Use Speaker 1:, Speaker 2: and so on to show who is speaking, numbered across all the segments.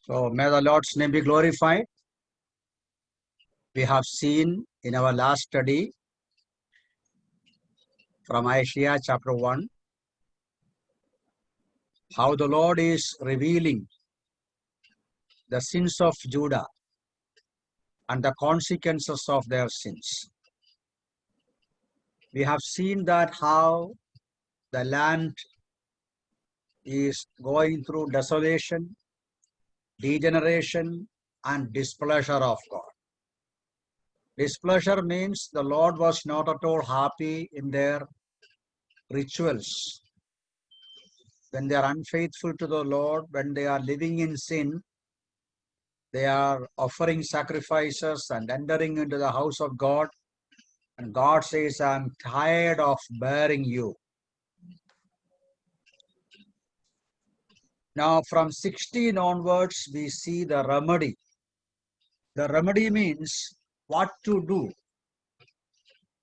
Speaker 1: So may the Lord's name be glorified. We have seen in our last study from Isaiah chapter 1 how the Lord is revealing the sins of Judah and the consequences of their sins. We have seen that how the land is going through desolation, degeneration, and displeasure of God. Displeasure means the Lord was not at all happy in their rituals. When they are unfaithful to the Lord, when they are living in sin, they are offering sacrifices and entering into the house of God. And God says, I'm tired of bearing you. Now from 16 onwards, we see the remedy. The remedy means what to do.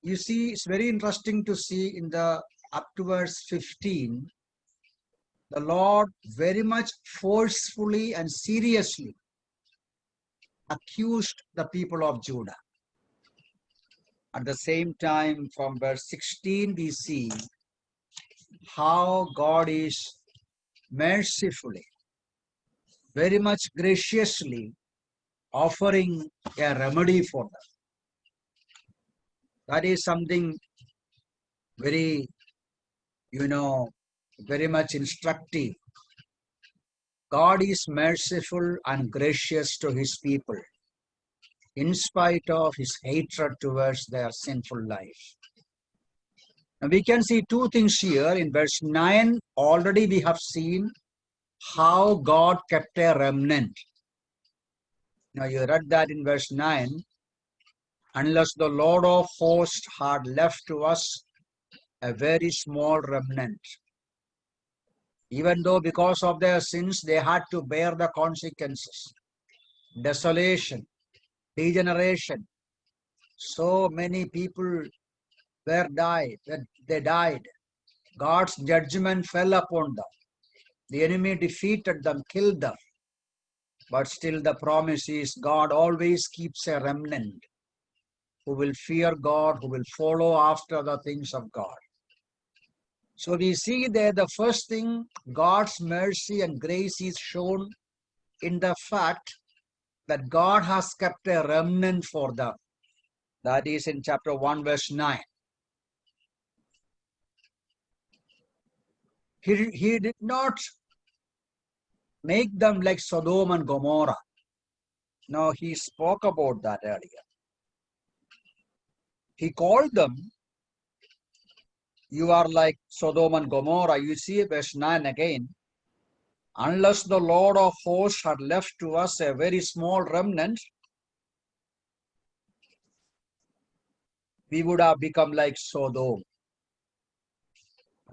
Speaker 1: You see, it's very interesting to see in the up to verse 15, the Lord very much forcefully and seriously accused the people of Judah. At the same time, from verse 16, we see how God is mercifully, very much graciously offering a remedy for them. That is something very, very much instructive. God is merciful and gracious to his people in spite of his hatred towards their sinful life. And we can see two things here. In verse 9, already we have seen how God kept a remnant. Now you read that in verse 9. Unless the Lord of hosts had left to us a very small remnant. Even though because of their sins, they had to bear the consequences. Desolation, degeneration. So many people were died. They died. God's judgment fell upon them. The enemy defeated them, killed them. But still the promise is God always keeps a remnant who will fear God, who will follow after the things of God. So we see there the first thing, God's mercy and grace is shown in the fact that God has kept a remnant for them. That is in chapter 1 verse 9. He did not make them like Sodom and Gomorrah. No, he spoke about that earlier. He called them, you are like Sodom and Gomorrah. You see verse 9 again. Unless the Lord of hosts had left to us a very small remnant, we would have become like Sodom.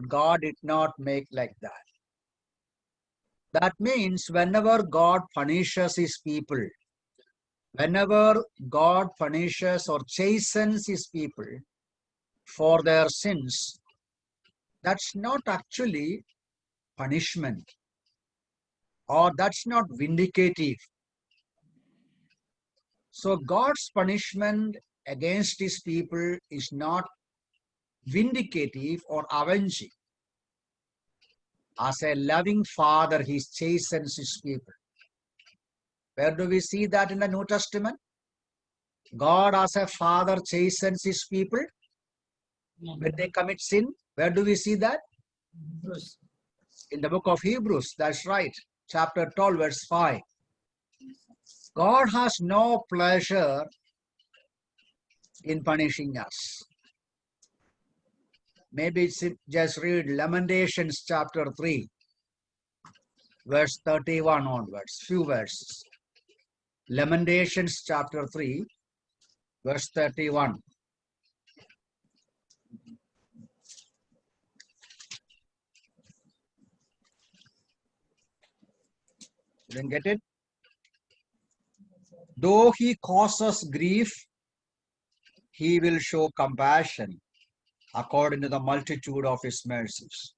Speaker 1: God did not make like that. That means whenever God punishes his people, whenever God punishes or chastens his people for their sins, that's not actually punishment, or that's not vindicative. So God's punishment against his people is not vindicative or avenging. As a loving father, he chastens his people. Where do we see that in the New Testament? God as a father chastens his people when they commit sin. Where do we see that? In the book of Hebrews, that's right. Chapter 12, verse 5. God has no pleasure in punishing us. Maybe just read Lamentations chapter 3, verse 31 onwards, few verses. Lamentations chapter 3, verse 31. You didn't get it? Though he causes grief, he will show compassion according to the multitude of his mercies.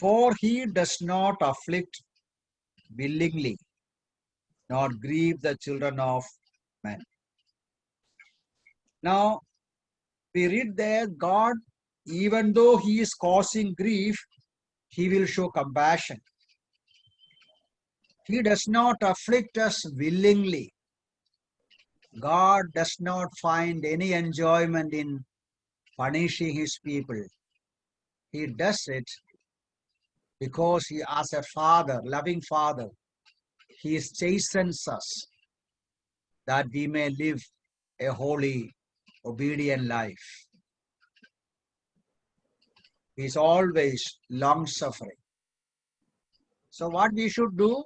Speaker 1: For he does not afflict willingly, nor grieve the children of men. Now, we read there, God, even though he is causing grief, he will show compassion. He does not afflict us willingly. God does not find any enjoyment in punishing his people. He does it because he, as a father, loving father, he chastens us that we may live a holy, obedient life. He is always long-suffering. So what we should do?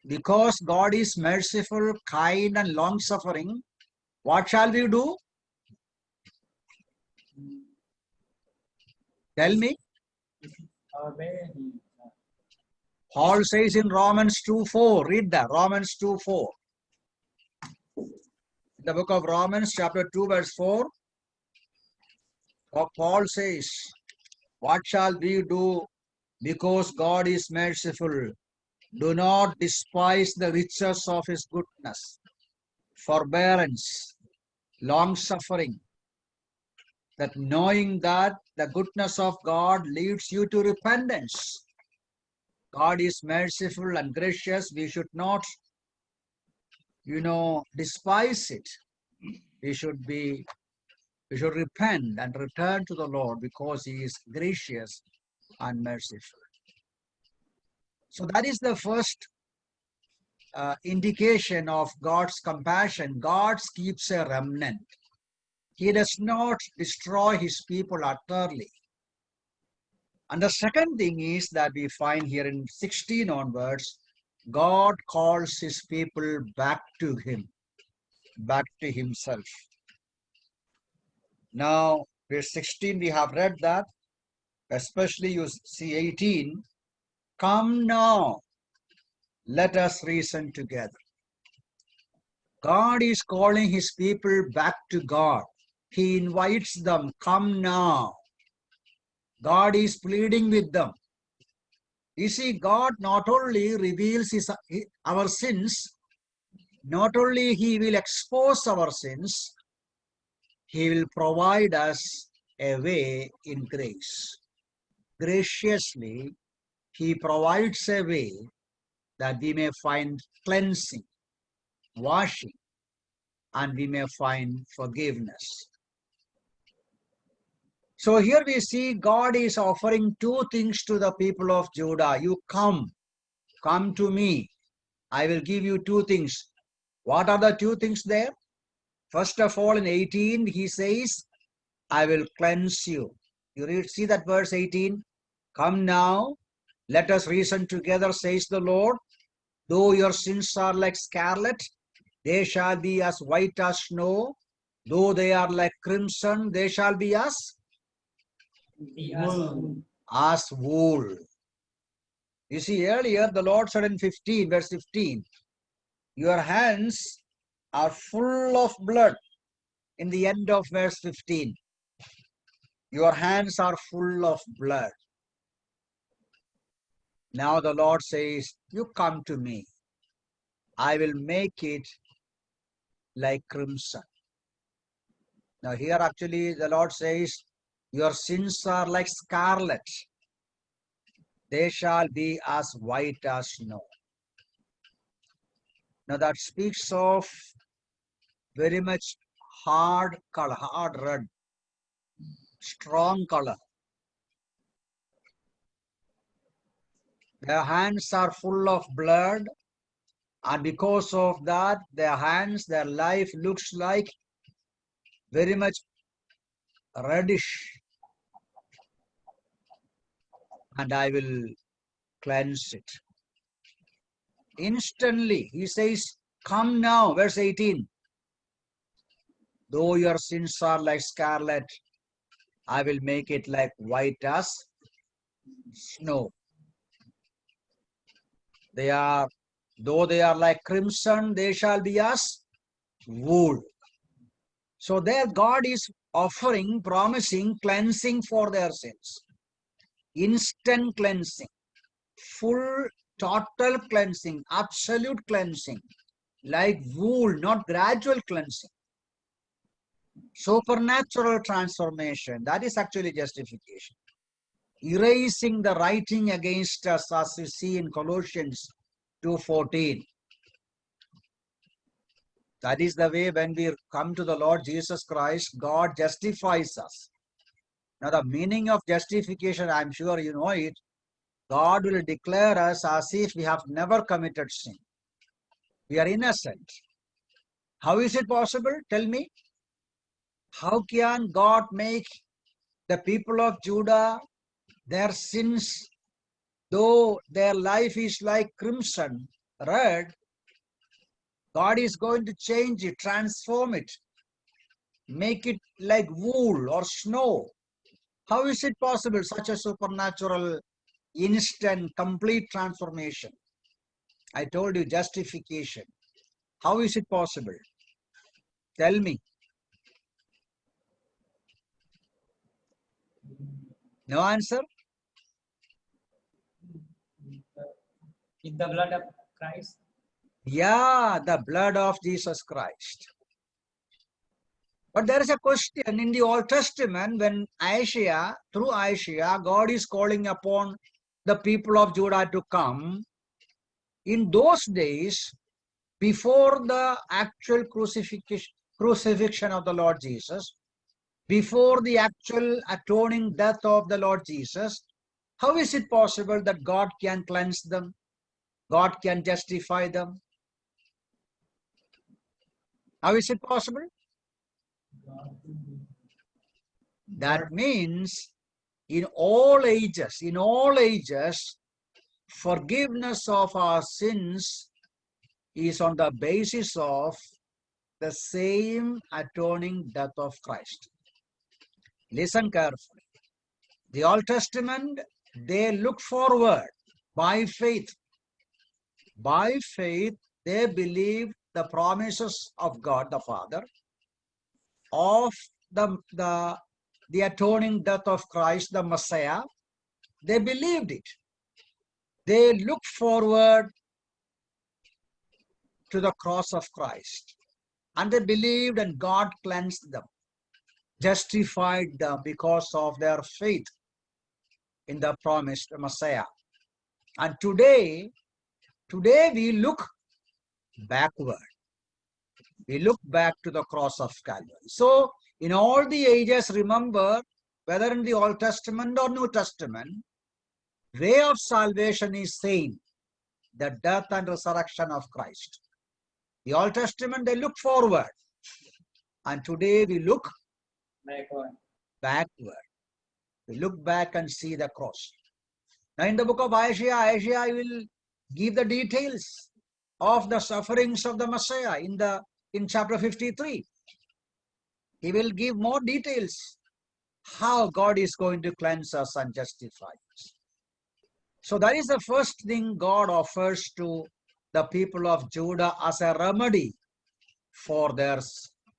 Speaker 1: Because God is merciful, kind, and long-suffering, what shall we do? Tell me. Paul says in Romans 2:4, read that, Romans 2:4. The book of Romans, chapter 2, verse 4, Paul says, what shall we do because God is merciful? Do not despise the riches of his goodness, forbearance, long-suffering, that knowing that the goodness of God leads you to repentance. God is merciful and gracious. We should not, despise it. We should repent and return to the Lord because he is gracious and merciful. So that is the first indication of God's compassion. God keeps a remnant. He does not destroy his people utterly. And the second thing is that we find here in 16 onwards, God calls his people back to him, back to himself. Now, verse 16, we have read that, especially you see 18, come now, let us reason together. God is calling his people back to God. He invites them, come now. God is pleading with them. You see, God not only reveals our sins, not only he will expose our sins, he will provide us a way in grace. Graciously, he provides a way that we may find cleansing, washing, and we may find forgiveness. So here we see God is offering two things to the people of Judah. You come to me. I will give you two things. What are the two things there? First of all, in 18, he says, I will cleanse you. You see that verse 18? Come now, let us reason together, says the Lord. Though your sins are like scarlet, they shall be as white as snow. Though they are like crimson, they shall be as wool. You see, earlier the Lord said in 15, verse 15, your hands are full of blood. In the end of verse 15, your hands are full of blood. Now the Lord says, you come to me. I will make it like crimson. Now here actually the Lord says, your sins are like scarlet. They shall be as white as snow. Now that speaks of very much hard color, hard red, strong color. Their hands are full of blood, and because of that, their hands, their life looks like very much reddish. And I will cleanse it. Instantly, he says, come now, verse 18. Though your sins are like scarlet, I will make it like white as snow. Though they are like crimson, they shall be as wool. So there God is offering, promising cleansing for their sins. Instant cleansing, full total cleansing, absolute cleansing, like wool, not gradual cleansing. Supernatural transformation, that is actually justification. Erasing the writing against us, as you see in Colossians 2:14. That is the way when we come to the Lord Jesus Christ, God justifies us. Now the meaning of justification, I'm sure you know it. God will declare us as if we have never committed sin. We are innocent. How is it possible? Tell me. How can God make the people of Judah, their sins, though their life is like crimson, red, God is going to change it, transform it, make it like wool or snow. How is it possible, such a supernatural, instant, complete transformation? I told you, justification. How is it possible? Tell me. No answer?
Speaker 2: In the blood of Christ.
Speaker 1: Yeah, the blood of Jesus Christ. But there is a question in the Old Testament when Isaiah, through Isaiah, God is calling upon the people of Judah to come. In those days, before the actual crucifixion of the Lord Jesus, before the actual atoning death of the Lord Jesus, how is it possible that God can cleanse them? God can justify them? How is it possible? That means in all ages, forgiveness of our sins is on the basis of the same atoning death of Christ. Listen carefully. The Old Testament, they look forward by faith. By faith, they believe the promises of God the Father, of the atoning death of Christ, the Messiah. They believed it. They looked forward to the cross of Christ. And they believed, and God cleansed them, justified them because of their faith in the promised Messiah. And today we look backward. We look back to the cross of Calvary. So in all the ages, remember, whether in the Old Testament or New Testament, way of salvation is same, the death and resurrection of Christ. The Old Testament, they look forward. And today we look backward. We look back and see the cross. Now in the book of Isaiah, Isaiah will give the details of the sufferings of the Messiah in chapter 53. He will give more details how God is going to cleanse us and justify us. So that is the first thing God offers to the people of Judah as a remedy for their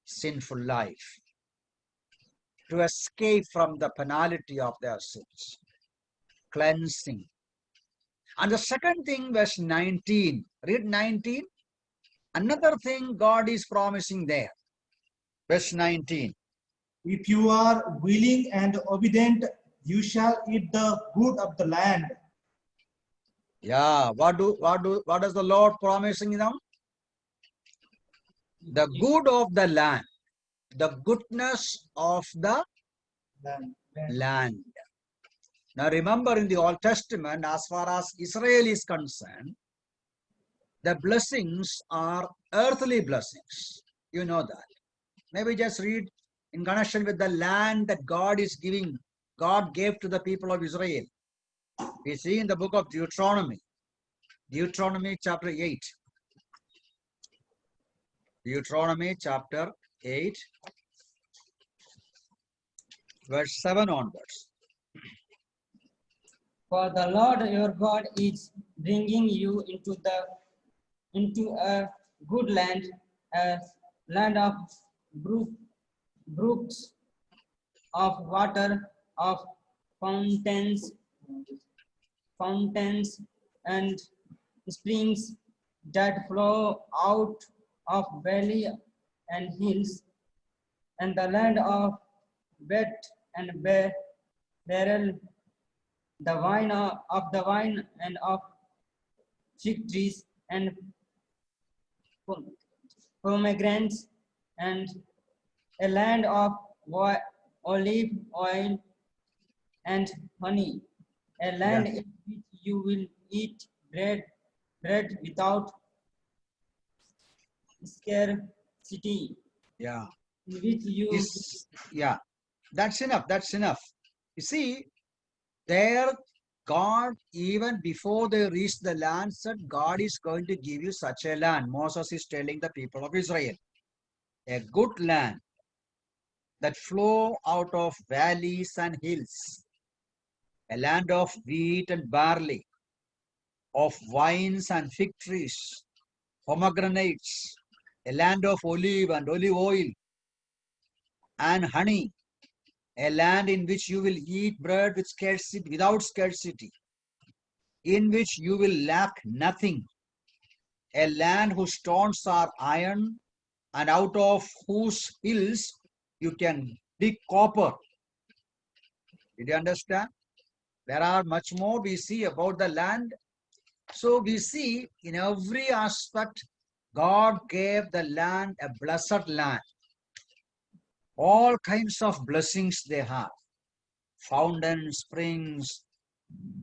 Speaker 1: sinful life, to escape from the penalty of their sins. Cleansing. And the second thing, verse 19. Read 19. Another thing God is promising there. Verse 19.
Speaker 3: If you are willing and obedient, you shall eat the good of the land.
Speaker 1: Yeah, what does the Lord promising them? The good of the land, the goodness of the land. Now remember, in the Old Testament, as far as Israel is concerned, the blessings are earthly blessings. You know that. Maybe just read in connection with the land that God is giving, God gave to the people of Israel. We see in the book of Deuteronomy chapter 8. Deuteronomy chapter 8, verse 7 onwards.
Speaker 2: For the Lord your God is bringing you into a good land, a land of brooks of water, of fountains and springs that flow out of valley and hills, and the land of wet and barrel, the vine of the vine and of fig trees and pomegranates, and a land of olive oil and honey, a
Speaker 1: Yeah,
Speaker 2: land in which you will eat bread without scarcity,
Speaker 1: yeah.
Speaker 2: in which you
Speaker 1: Yeah, that's enough. That's enough. You see, there God, even before they reached the land, said, God is going to give you such a land. Moses is telling the people of Israel, a good land that flow out of valleys and hills, a land of wheat and barley, of vines and fig trees, pomegranates, a land of olive and olive oil and honey, a land in which you will eat bread with scarcity, without scarcity, in which you will lack nothing, a land whose stones are iron, and out of whose hills you can dig copper. Did you understand? There are much more we see about the land. So we see in every aspect, God gave the land a blessed land. All kinds of blessings they have. Fountains, springs,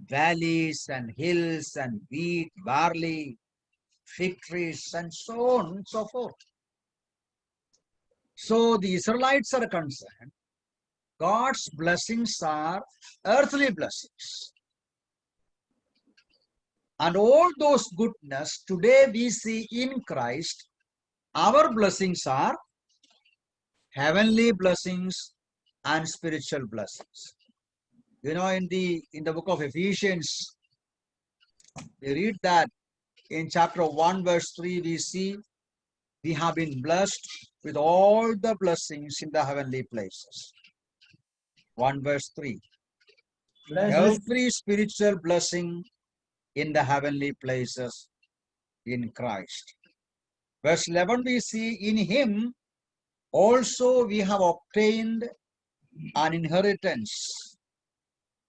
Speaker 1: valleys and hills and wheat, barley, fig trees, and so on and so forth. So the Israelites are concerned, God's blessings are earthly blessings. And all those goodness today we see in Christ, our blessings are heavenly blessings and spiritual blessings. You know, in the book of Ephesians, we read that in chapter 1, verse 3, we see we have been blessed with all the blessings in the heavenly places. 1 verse 3.
Speaker 2: blessed
Speaker 1: Every spiritual blessing in the heavenly places in Christ. Verse 11, we see in him also we have obtained an inheritance.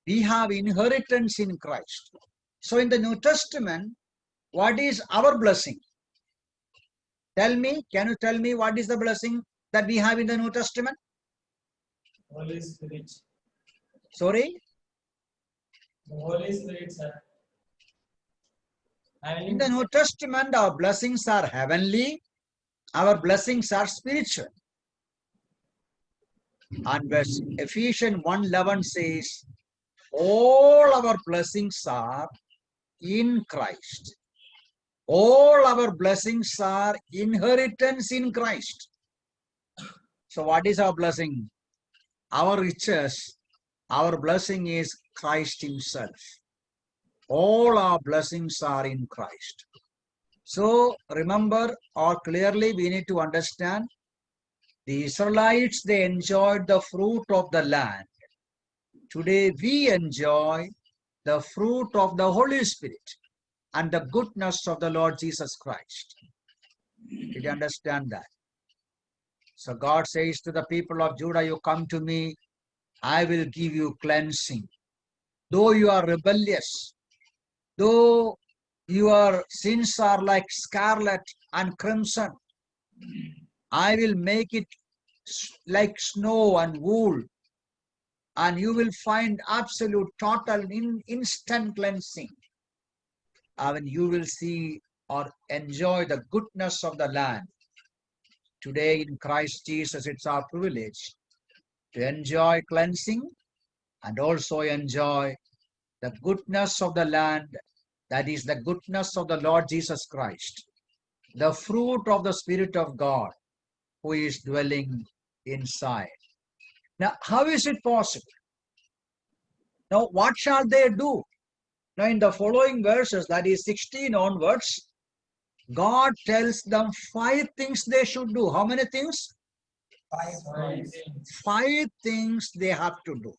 Speaker 1: We have inheritance in Christ. So in the New Testament, what is our blessing? Tell me, can you tell me what is the blessing that we have in the New Testament?
Speaker 3: Holy Spirit.
Speaker 1: Sorry?
Speaker 3: The Holy Spirit, sir.
Speaker 1: In the New Testament, our blessings are heavenly, our blessings are spiritual. And verse Ephesians 1:11 says, all our blessings are in Christ. All our blessings are inheritance in Christ. So what is our blessing? Our riches, our blessing is Christ himself. All our blessings are in Christ. So remember, or clearly we need to understand, the Israelites, they enjoyed the fruit of the land. Today we enjoy the fruit of the Holy Spirit and the goodness of the Lord Jesus Christ. Did you understand that? So God says to the people of Judah, you come to me, I will give you cleansing. Though you are rebellious, though your sins are like scarlet and crimson, I will make it like snow and wool, and you will find absolute, total, instant cleansing. And you will see or enjoy the goodness of the land. Today in Christ Jesus, it's our privilege to enjoy cleansing and also enjoy the goodness of the land, that is the goodness of the Lord Jesus Christ, the fruit of the Spirit of God who is dwelling inside. Now, how is it possible? Now, what shall they do? Now, in the following verses, that is 16 onwards, God tells them 5 things they should do. How many things?
Speaker 3: 5
Speaker 1: 5 things they have to do.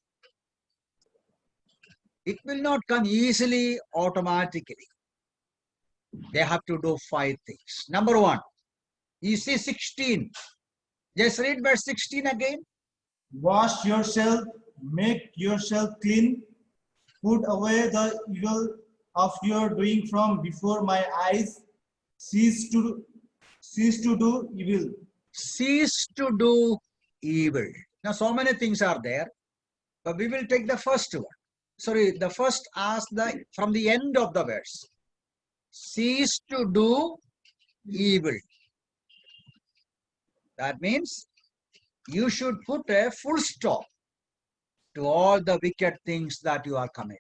Speaker 1: It will not come easily, automatically. They have to do 5 things. Number 1, you see 16. Just read verse 16 again.
Speaker 3: Wash yourself, make yourself clean, put away the evil of your doing from before my eyes, cease to do evil.
Speaker 1: Cease to do evil. Now, so many things are there, but we will take the first one. Sorry, the first as from the end of the verse. Cease to do evil. That means you should put a full stop to all the wicked things that you are committing.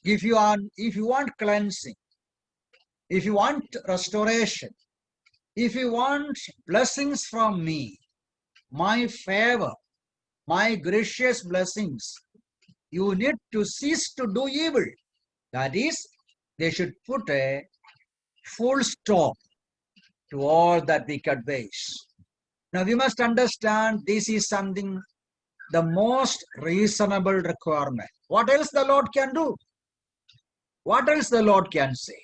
Speaker 1: If you want cleansing, if you want restoration, if you want blessings from me, my favor, my gracious blessings, you need to cease to do evil. That is, they should put a full stop to all that wicked ways. Now we must understand this is something, the most reasonable requirement. What else the Lord can do? What else the Lord can say?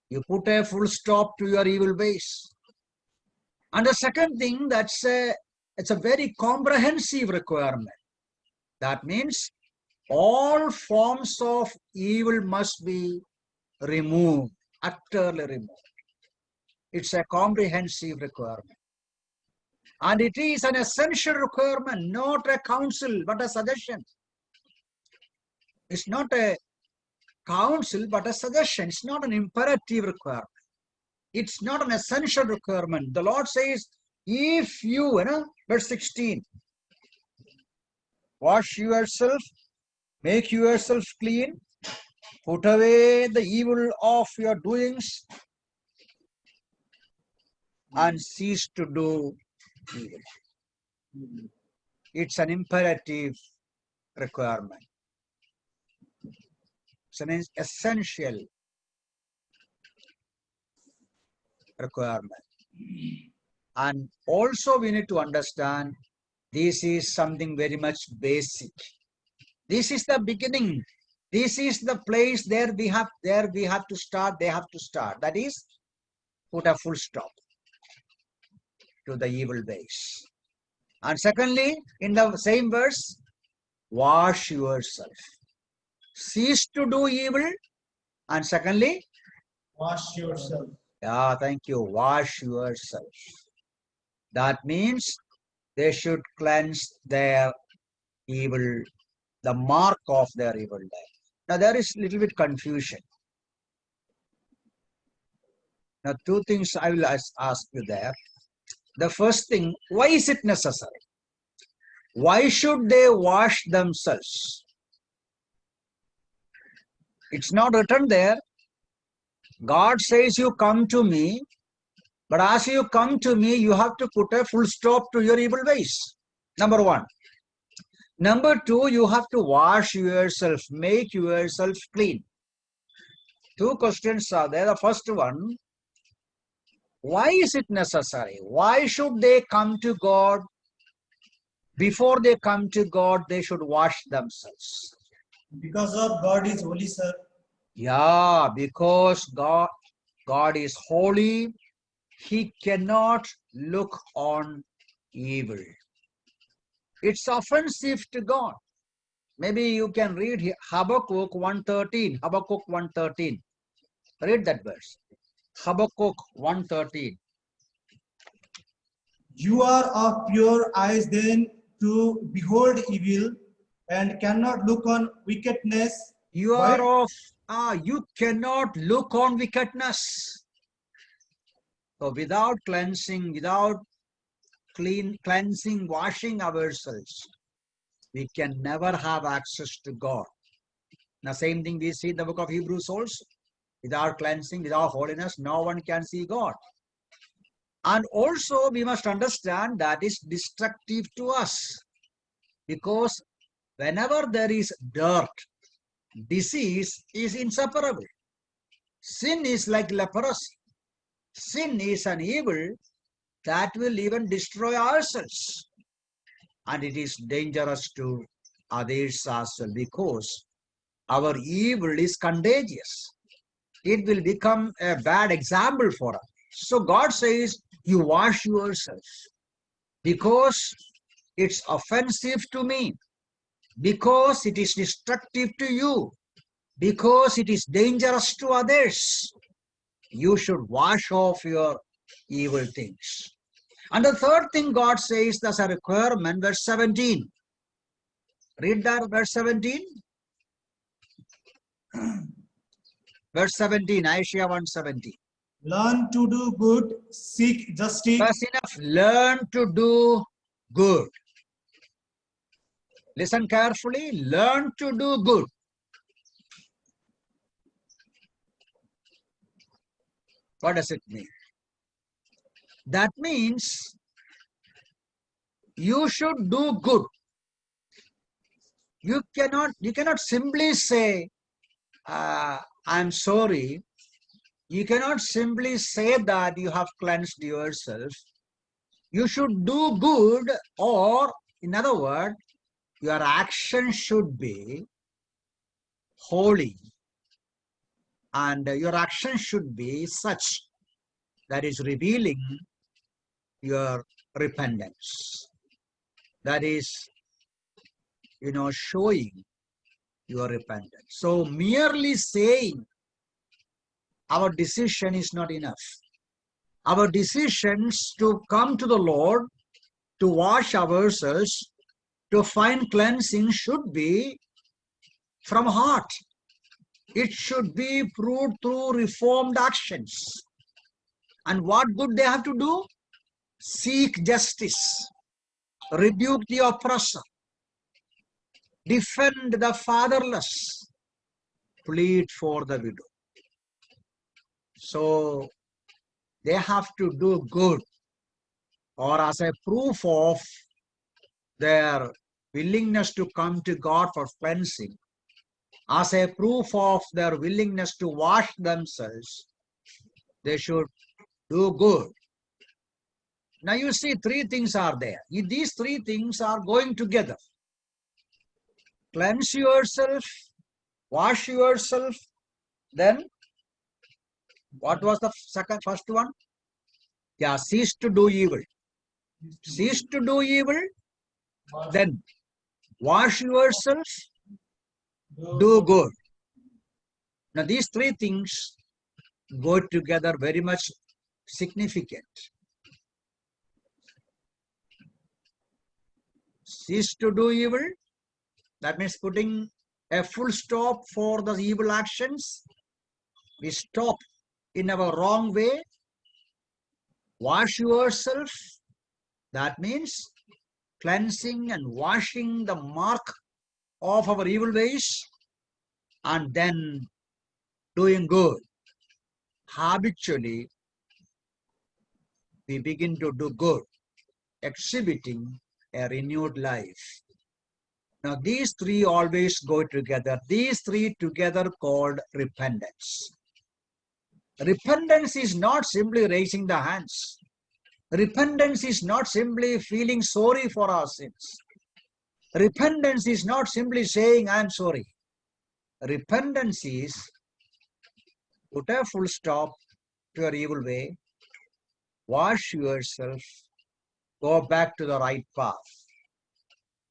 Speaker 1: You put a full stop to your evil ways. And the second thing, it's a very comprehensive requirement. That means all forms of evil must be removed, utterly removed. It's a comprehensive requirement. And it is an essential requirement, not a counsel, but a suggestion. It's not a counsel, but a suggestion. It's not an imperative requirement. It's not an essential requirement. The Lord says, if you verse 16, wash yourself, make yourself clean, put away the evil of your doings, and cease to do evil. It's an imperative requirement. It's an essential requirement. And also we need to understand this is something very much basic. This is the beginning. This is the place we have to start. They have to start. That is, put a full stop to the evil ways. And secondly, in the same verse, wash yourself. Cease to do evil. And secondly,
Speaker 3: Wash yourself.
Speaker 1: yeah, thank you. Wash yourself. That means they should cleanse their evil, the mark of their evil life. Now there is a little bit confusion. Now 2 things I will ask you there. The first thing, why is it necessary? Why should they wash themselves? It's not written there. God says you come to me, but as you come to me, you have to put a full stop to your evil ways. Number 1. Number 2, you have to wash yourself, make yourself clean. 2 questions are there. The first one, why is it necessary? Why should they come to God? Before they come to God, they should wash themselves.
Speaker 3: Because of God is holy, sir.
Speaker 1: Yeah, because God is holy. He cannot look on evil. It's offensive to God. Maybe you can read Habakkuk 1:13. Habakkuk 1:13. Read that verse. Habakkuk 1:13.
Speaker 3: You are of pure eyes then to behold evil, and cannot look on wickedness.
Speaker 1: You
Speaker 3: Why?
Speaker 1: you cannot look on wickedness. So without cleansing, without cleansing, washing ourselves, we can never have access to God. Now same thing we see in the book of Hebrews also. Without cleansing, without holiness, no one can see God. And also we must understand that is destructive to us. Because whenever there is dirt, disease is inseparable. Sin is like leprosy. Sin is an evil that will even destroy ourselves. And it is dangerous to others as well, because our evil is contagious. It will become a bad example for us. So God says, you wash yourself because it's offensive to me, because it is destructive to you, because it is dangerous to others. You should wash off your evil things. And the third thing God says as a requirement, verse 17. Read that, verse 17. Verse 17, Isaiah 1:17.
Speaker 3: Learn to do good, seek justice.
Speaker 1: That's enough. Learn to do good. Listen carefully. Learn to do good. What does it mean? That means you should do good. You cannot simply say, I'm sorry. You cannot simply say that you have cleansed yourself. You should do good, or in other words, your action should be holy. And your action should be such that is revealing your repentance. That is, showing your repentance. So merely saying our decision is not enough. Our decisions to come to the Lord, to wash ourselves, to find cleansing should be from heart. It should be proved through reformed actions. And what good they have to do? Seek justice, rebuke the oppressor, defend the fatherless, plead for the widow. So they have to do good, or as a proof of their willingness to come to God for cleansing, as a proof of their willingness to wash themselves, they should do good. Now you see, three things are there. These three things are going together. Cleanse yourself, wash yourself, then what was the first one? Yeah, cease to do evil. Cease to do evil, then wash yourself, do good. Now these three things go together, very much significant. Cease to do evil, that means putting a full stop for the evil actions. We stop in our wrong way. Wash yourself, that means cleansing and washing the mark of our evil ways, and then doing good. Habitually, we begin to do good, exhibiting a renewed life. Now, these three always go together. These three together called repentance. Repentance is not simply raising the hands. Repentance is not simply feeling sorry for our sins. Repentance is not simply saying, I'm sorry. Repentance is put a full stop to your evil way, wash yourself, go back to the right path.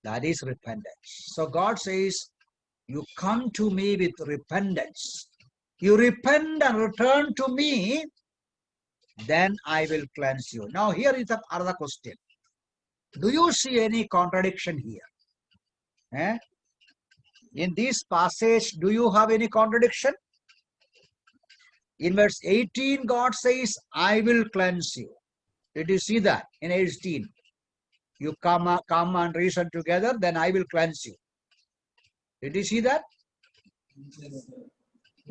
Speaker 1: That is repentance. So God says, you come to me with repentance. You repent and return to me, then I will cleanse you. Now here is another question. Do you see any contradiction here? In this passage, do you have any contradiction? In verse 18, God says, I will cleanse you. Did you see that in 18? You come and reason together, then I will cleanse you. Did you see that?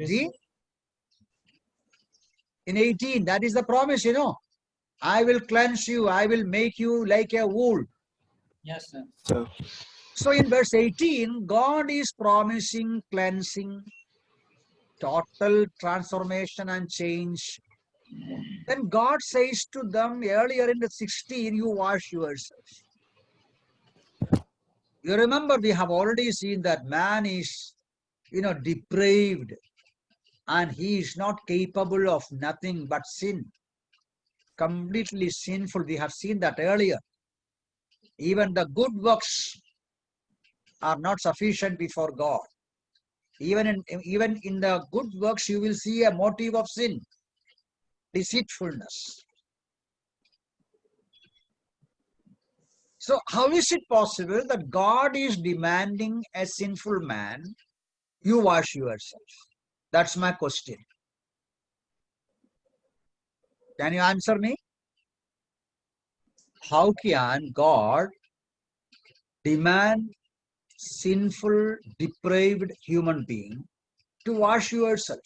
Speaker 1: See? In 18, that is the promise, I will cleanse you. I will make you like a wool.
Speaker 2: Yes, sir.
Speaker 1: So in verse 18, God is promising cleansing, total transformation and change. Then God says to them earlier in the 16, you wash yourself. You remember, we have already seen that man is depraved, and he is not capable of nothing but sin. Completely sinful. We have seen that earlier. Even the good works are not sufficient before God. Even in the good works, you will see a motive of sin, deceitfulness. So how is it possible that God is demanding a sinful man, you wash yourself? That's my question. Can you answer me? How can God demand sinful, depraved human being to wash yourself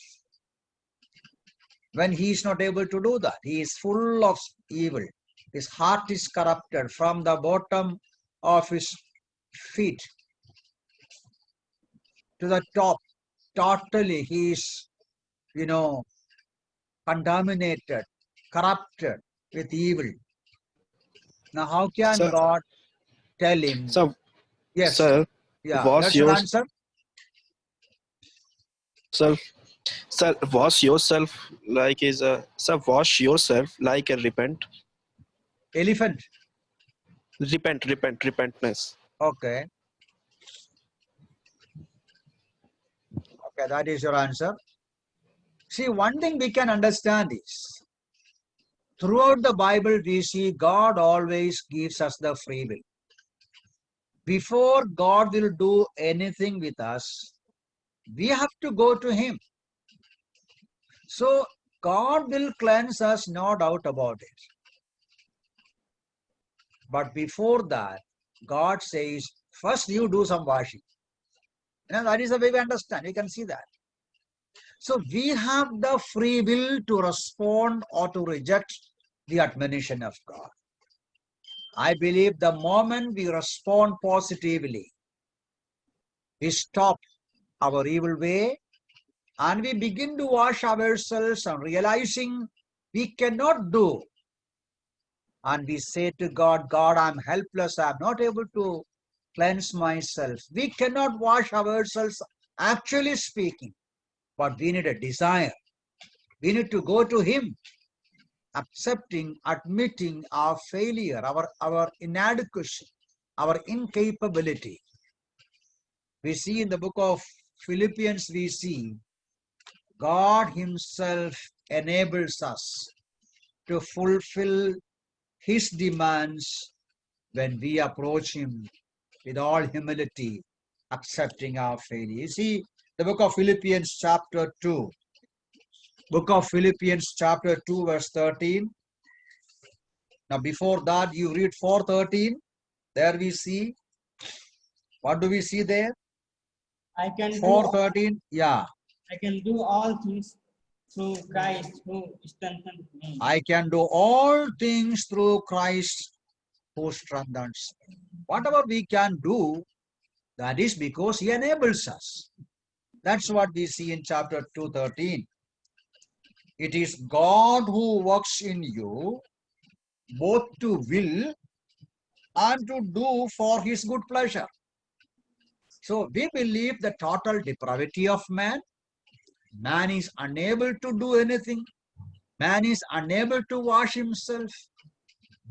Speaker 1: when he is not able to do that? He is full of evil. His heart is corrupted from the bottom of his feet to the top. Totally, he is, contaminated, corrupted with evil. Now, how can
Speaker 4: Sir,
Speaker 1: God tell him?
Speaker 4: sir,
Speaker 1: Yes,
Speaker 4: sir,
Speaker 1: yeah,
Speaker 4: was
Speaker 1: that's your
Speaker 4: yours,
Speaker 1: answer.
Speaker 4: sir, sir, wash yourself like is a, sir, wash yourself like a
Speaker 1: Elephant.
Speaker 4: repentness.
Speaker 1: Okay, okay, that is your answer. See, one thing we can understand is throughout the Bible, we see God always gives us the free will. Before God will do anything with us, we have to go to Him. So, God will cleanse us, no doubt about it. But before that, God says, first you do some washing. That is the way we understand. You can see that. So, we have the free will to respond or to reject the admonition of God. I believe the moment we respond positively, we stop our evil way and we begin to wash ourselves and realizing we cannot do. And we say to God, God, I'm helpless. I'm not able to cleanse myself. We cannot wash ourselves, actually speaking, but we need a desire. We need to go to Him, accepting, admitting our failure, our inadequacy, our incapability. We see in the book of Philippians, we see God Himself enables us to fulfill His demands when we approach Him with all humility, accepting our failure. You see, the book of Philippians chapter 2. Book of Philippians chapter 2 verse 13. Now before that you read 4:13. There we see, what do we see there?
Speaker 2: I can do
Speaker 1: 4:13, yeah.
Speaker 2: I can do all things through Christ who strengthens me.
Speaker 1: I can do all things through Christ who strengthens me. Whatever we can do, that is because He enables us. That's what we see in chapter 2:13. It is God who works in you both to will and to do for His good pleasure. So we believe the total depravity of man. Man is unable to do anything. Man is unable to wash himself.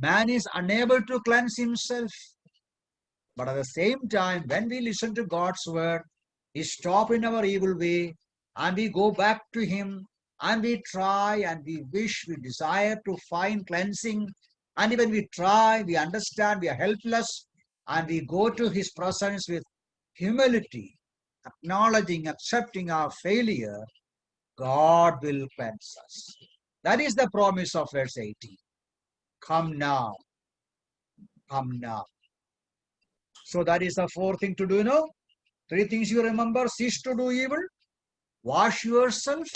Speaker 1: Man is unable to cleanse himself. But at the same time, when we listen to God's word, we stop in our evil way and we go back to Him and we try and we wish, we desire to find cleansing. And even we try, we understand we are helpless and we go to His presence with humility, acknowledging, accepting our failure. God will cleanse us. That is the promise of verse 18. Come now. Come now. So that is the fourth thing to do now. Three things you remember: cease to do evil, wash yourself,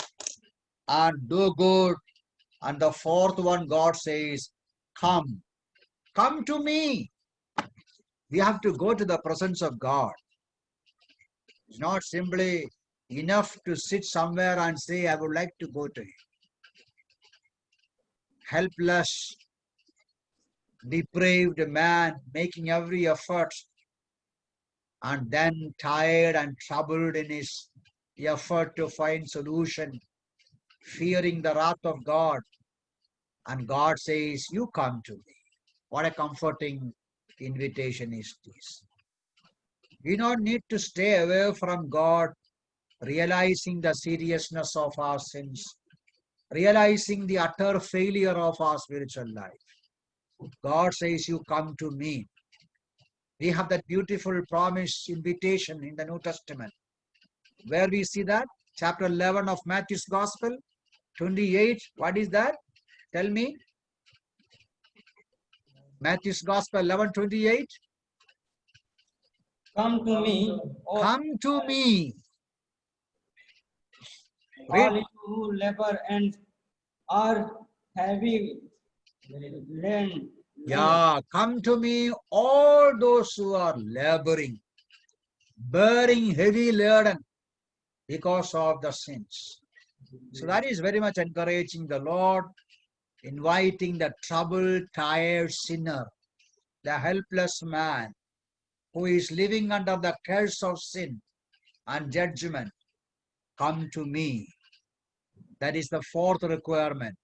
Speaker 1: and do good. And the fourth one, God says, come. Come to me. We have to go to the presence of God. It's not simply enough to sit somewhere and say, I would like to go to Him. Helpless, depraved man making every effort and then tired and troubled in his effort to find solution, fearing the wrath of God. And God says, you come to me. What a comforting invitation is this. We don't need to stay away from God, realizing the seriousness of our sins, realizing the utter failure of our spiritual life. God says, you come to me. We have that beautiful promise invitation in the New Testament. Where we see that? Chapter 11 of Matthew's Gospel, 28. What is that? Tell me. Matthew's Gospel 11:28.
Speaker 2: Come to me, all,
Speaker 1: Come to me.
Speaker 2: all
Speaker 1: Read.
Speaker 2: you who labor and are heavy laden.
Speaker 1: Yeah, come to me, all those who are laboring, bearing heavy burden because of the sins. So that is very much encouraging the Lord, inviting the troubled, tired sinner, the helpless man who is living under the curse of sin and judgment. Come to me. That is the fourth requirement.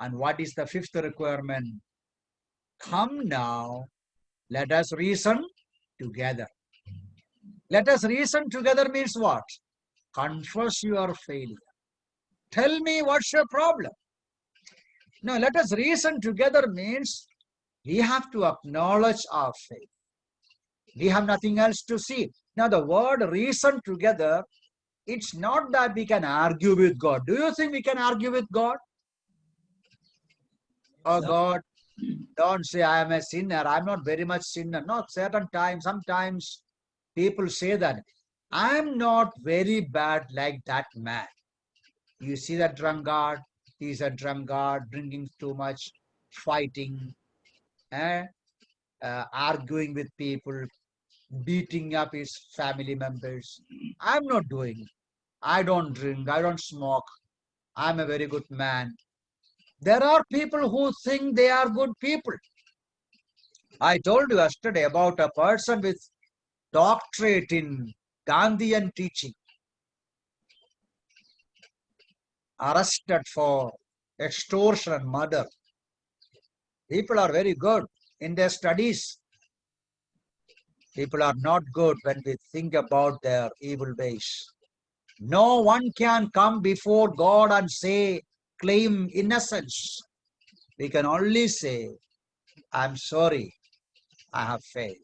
Speaker 1: And what is the fifth requirement? Come now, let us reason together. Let us reason together means what? Confess your failure. Tell me what's your problem. No, let us reason together means we have to acknowledge our faith. We have nothing else to see. Now the word reason together, it's not that we can argue with God. Do you think we can argue with God? Oh God, don't say I am a sinner. I'm not very much sinner. No, certain times, sometimes people say that. I'm not very bad like that man. You see that drunkard, he's a drunkard, drinking too much, fighting, arguing with people, beating up his family members. I'm not doing it. I don't drink, I don't smoke. I'm a very good man. There are people who think they are good people. I told you yesterday about a person with doctorate in Gandhian teaching, arrested for extortion and murder. People are very good in their studies. People are not good when we think about their evil ways. No one can come before God and say, claim innocence. We can only say, I'm sorry, I have failed.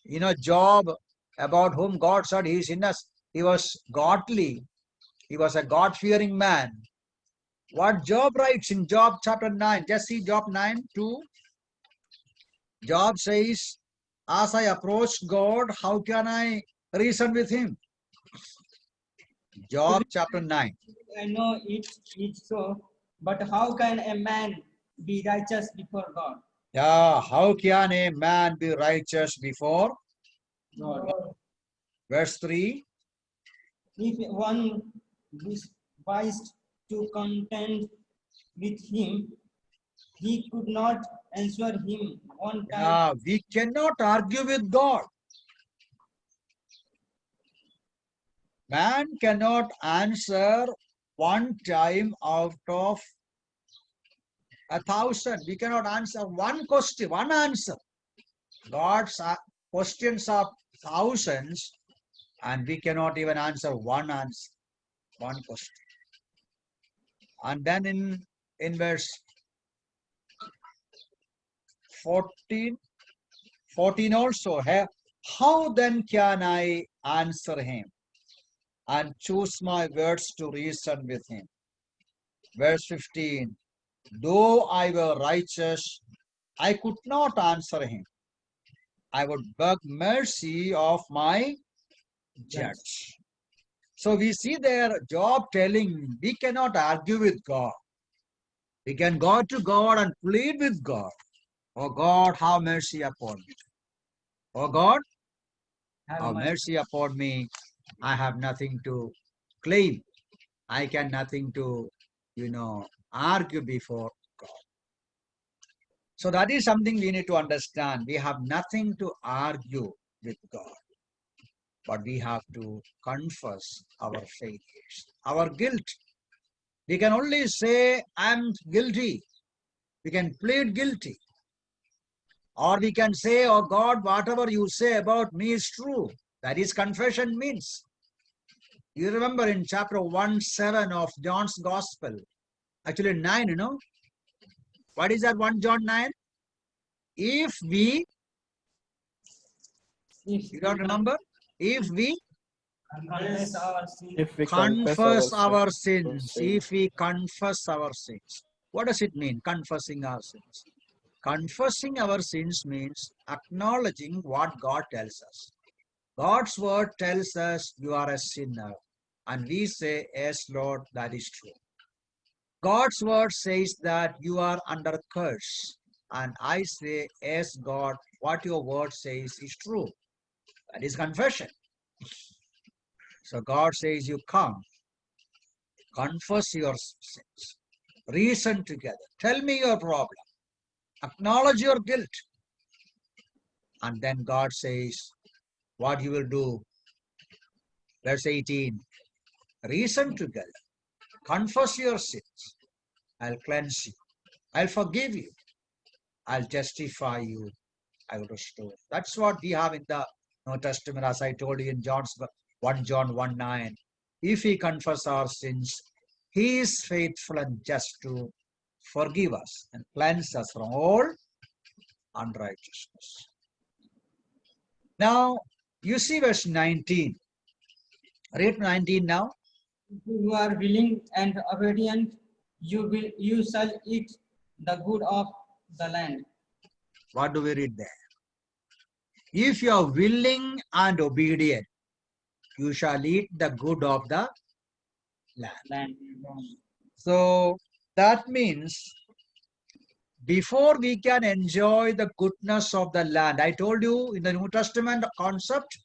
Speaker 1: You know, Job, about whom God said he is innocent, he was godly. He was a God-fearing man. What Job writes in Job chapter 9, just see Job 9:2. Job says, as I approach God, how can I reason with him? Job chapter 9.
Speaker 2: I know it's so, but how can a man be righteous before God?
Speaker 1: Yeah, how can a man be righteous before
Speaker 2: God.
Speaker 1: verse 3?
Speaker 2: If one wished to contend with him, he could not answer him one time.
Speaker 1: Yeah, we cannot argue with God. Man cannot answer one time out of 1,000. We cannot answer one question, one answer. God's questions are thousands, and we cannot even answer one answer, one question. And then in verse 14 also, how then can I answer him and choose my words to reason with him? Verse 15, though I were righteous, I could not answer him. I would beg mercy of my judge. So we see there Job telling we cannot argue with God. We can go to God and plead with God. Oh God, have mercy upon me. Oh God, have mercy upon me. I have nothing to claim. I can nothing to, argue before God. So that is something we need to understand. We have nothing to argue with God. but we have to confess our failures, our guilt. We can only say, I'm guilty. We can plead guilty. Or we can say, oh God, whatever you say about me is true. That is confession means. You remember in chapter 1:7 of John's Gospel, actually 9, what is that 1 John 9? If we,
Speaker 2: If
Speaker 1: you don't remember? If we
Speaker 2: confess our sin,
Speaker 4: If we
Speaker 1: confess our sins,
Speaker 4: sins,
Speaker 1: if we confess our sins. What does it mean, confessing our sins? Confessing our sins means acknowledging what God tells us. God's word tells us you are a sinner. And we say, yes, Lord, that is true. God's word says that you are under curse. And I say, yes, God, what your word says is true. That is confession. So God says, you come, confess your sins, reason together, tell me your problem, acknowledge your guilt. And then God says, what you will do. Verse 18, reason together, confess your sins, I'll cleanse you, I'll forgive you, I'll justify you, I will restore. That's what we have in the New Testament, as I told you in 1 John 1:9. If we confess our sins, he is faithful and just to forgive us and cleanse us from all unrighteousness. Now, you see verse 19. Read 19 now.
Speaker 2: if you are willing and obedient, you shall eat the good of the land.
Speaker 1: What do we read there? If you are willing and obedient, you shall eat the good of the land. So that means before we can enjoy the goodness of the land, I told you in the New Testament concept,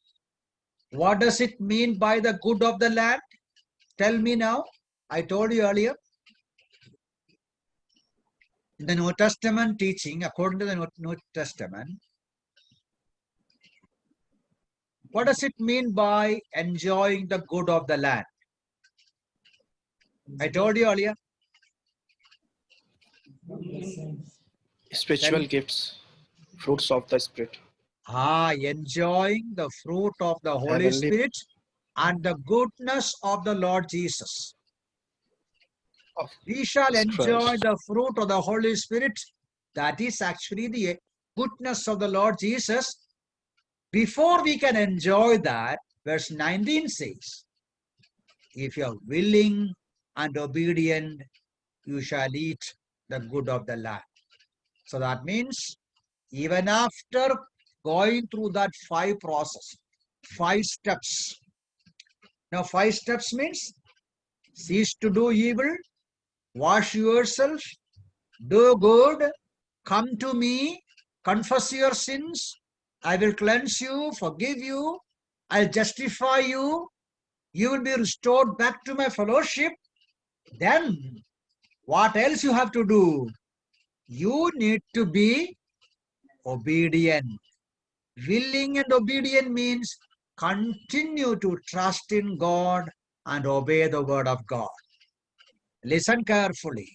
Speaker 1: what does it mean by the good of the land? Tell me now. I told you earlier. In the New Testament teaching, according to the New Testament, what does it mean by enjoying the good of the land? I told you earlier.
Speaker 4: spiritual gifts, fruits of the Spirit,
Speaker 1: Enjoying the fruit of the Holy
Speaker 4: heavenly
Speaker 1: Spirit and the goodness of the Lord Jesus.
Speaker 4: of
Speaker 1: We shall enjoy
Speaker 4: Christ.
Speaker 1: the fruit of the Holy Spirit. That is actually the goodness of the Lord Jesus. Before we can enjoy that, verse 19 says, if you are willing and obedient, you shall eat the good of the land. So that means even after going through that 5 process, 5 steps. Now 5 steps means cease to do evil, wash yourself, do good, come to me, confess your sins, I will cleanse you, forgive you, I'll justify you, you will be restored back to my fellowship. Then what else you have to do? You need to be obedient. Willing and obedient means continue to trust in God and obey the word of God. Listen carefully.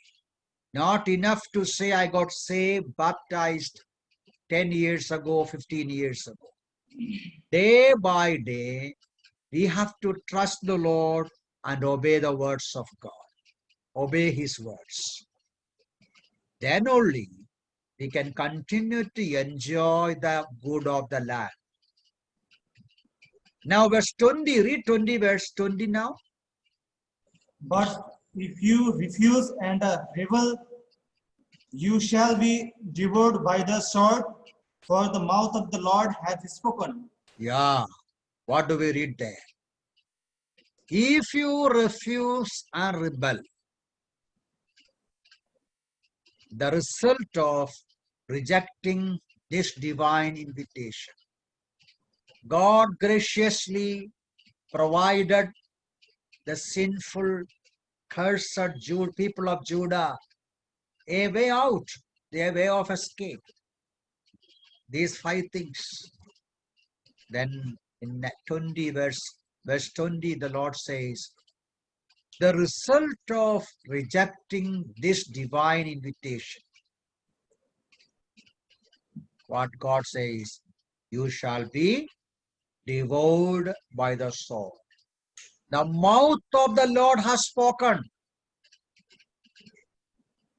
Speaker 1: Not enough to say I got saved, baptized 10 years ago, 15 years ago. Day by day, we have to trust the Lord and obey the words of God. Obey his words. Then only we can continue to enjoy the good of the land. Now verse 20, read 20, verse 20 now.
Speaker 3: But if you refuse and rebel, you shall be devoured by the sword, for the mouth of the Lord hath spoken.
Speaker 1: Yeah, what do we read there? If you refuse and rebel, the result of rejecting this divine invitation, God graciously provided the sinful, cursed people of Judah a way out, a way of escape. These 5 things. Then In 20 verse 20, the Lord says, the result of rejecting this divine invitation, what God says, you shall be devoured by the sword. The mouth of the Lord has spoken.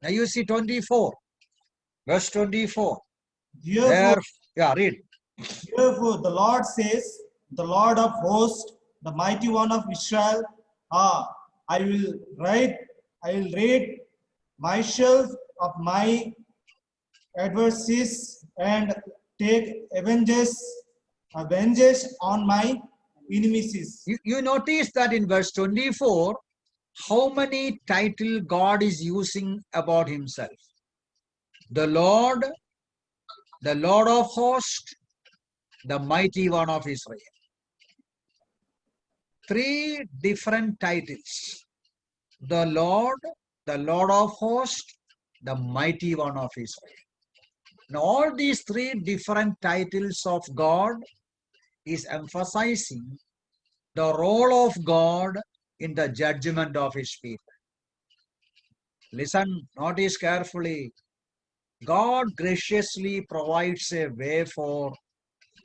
Speaker 1: Now you see 24, verse 24.
Speaker 3: Therefore,
Speaker 1: There, yeah, read.
Speaker 3: therefore, the Lord says, the Lord of hosts, the mighty one of Israel, I will rid myself of my adversaries and take vengeance on my enemies.
Speaker 1: You notice that in verse 24, how many title God is using about himself. The Lord of hosts, the mighty one of Israel. 3 different titles. The Lord of hosts, the mighty one of Israel. Now all these 3 different titles of God is emphasizing the role of God in the judgment of his people. Listen, notice carefully. God graciously provides a way for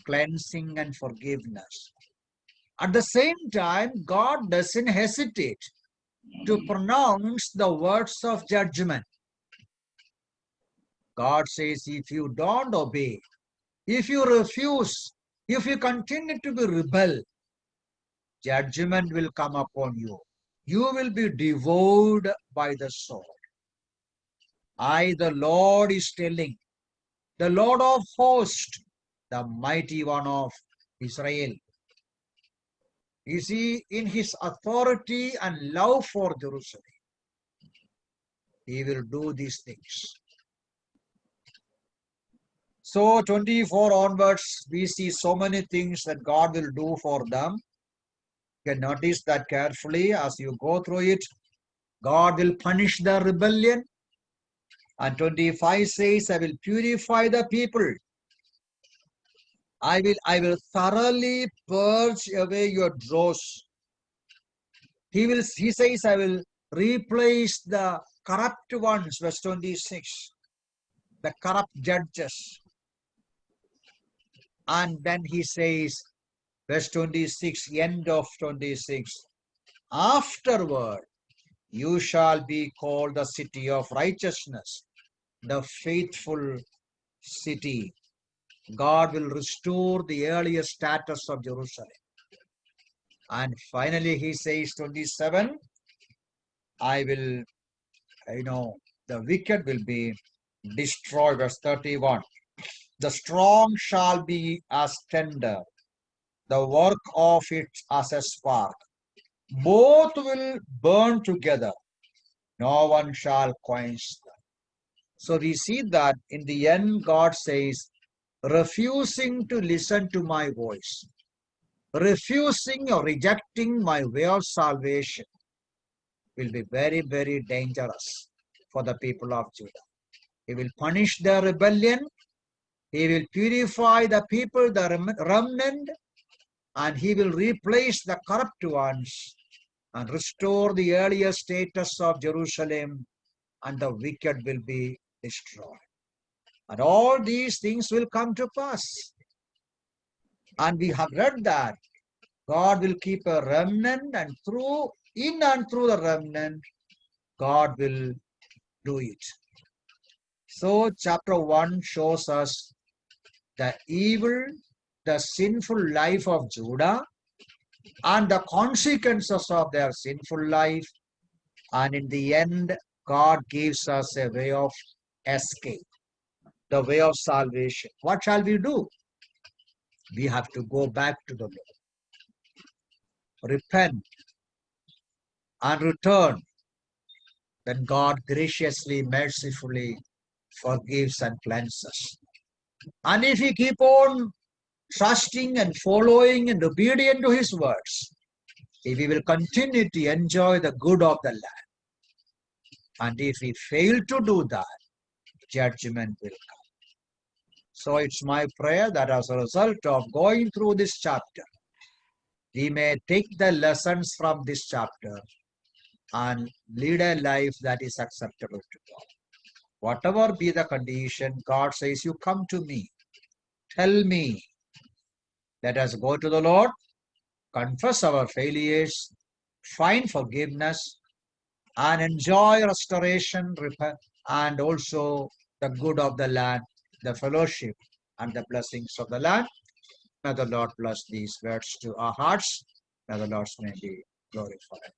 Speaker 1: cleansing and forgiveness. At the same time, God doesn't hesitate to pronounce the words of judgment. God says, if you don't obey, if you refuse, if you continue to be rebel, judgment will come upon you. You will be devoured by the sword. I, the Lord, is telling, the Lord of hosts, the mighty one of Israel. You see, in his authority and love for Jerusalem, he will do these things. So 24 onwards, we see so many things that God will do for them. You can notice that carefully as you go through it. God will punish the rebellion. And 25 says, I will purify the people. I will thoroughly purge away your dross. He says, I will replace the corrupt ones, verse 26, the corrupt judges. And then he says, verse 26, end of 26, afterward you shall be called the city of righteousness, the faithful city. God will restore the earlier status of Jerusalem. And finally he says 27, I will, the wicked will be destroyed. Verse 31, the strong shall be as tender, the work of it as a spark. Both will burn together. No one shall quench them. So we see that in the end, God says, refusing to listen to my voice, refusing or rejecting my way of salvation will be very, very dangerous for the people of Judah. He will punish their rebellion. He will purify the people, the remnant, and he will replace the corrupt ones and restore the earlier status of Jerusalem, and the wicked will be destroyed. And all these things will come to pass. And we have read that God will keep a remnant, and in and through the remnant, God will do it. So chapter 1 shows us the evil, the sinful life of Judah, and the consequences of their sinful life. And in the end, God gives us a way of escape, the way of salvation. What shall we do? We have to go back to the Lord, repent, and return. Then God graciously, mercifully forgives and cleanses. And if we keep on trusting and following and obedient to his words, we will continue to enjoy the good of the land. And if we fail to do that, judgment will come. So it's my prayer that as a result of going through this chapter, we may take the lessons from this chapter and lead a life that is acceptable to God. Whatever be the condition, God says, you come to me, tell me. Let us go to the Lord, confess our failures, find forgiveness, and enjoy restoration, and also the good of the land, the fellowship, and the blessings of the land. May the Lord bless these words to our hearts. May the Lord's name be glorified.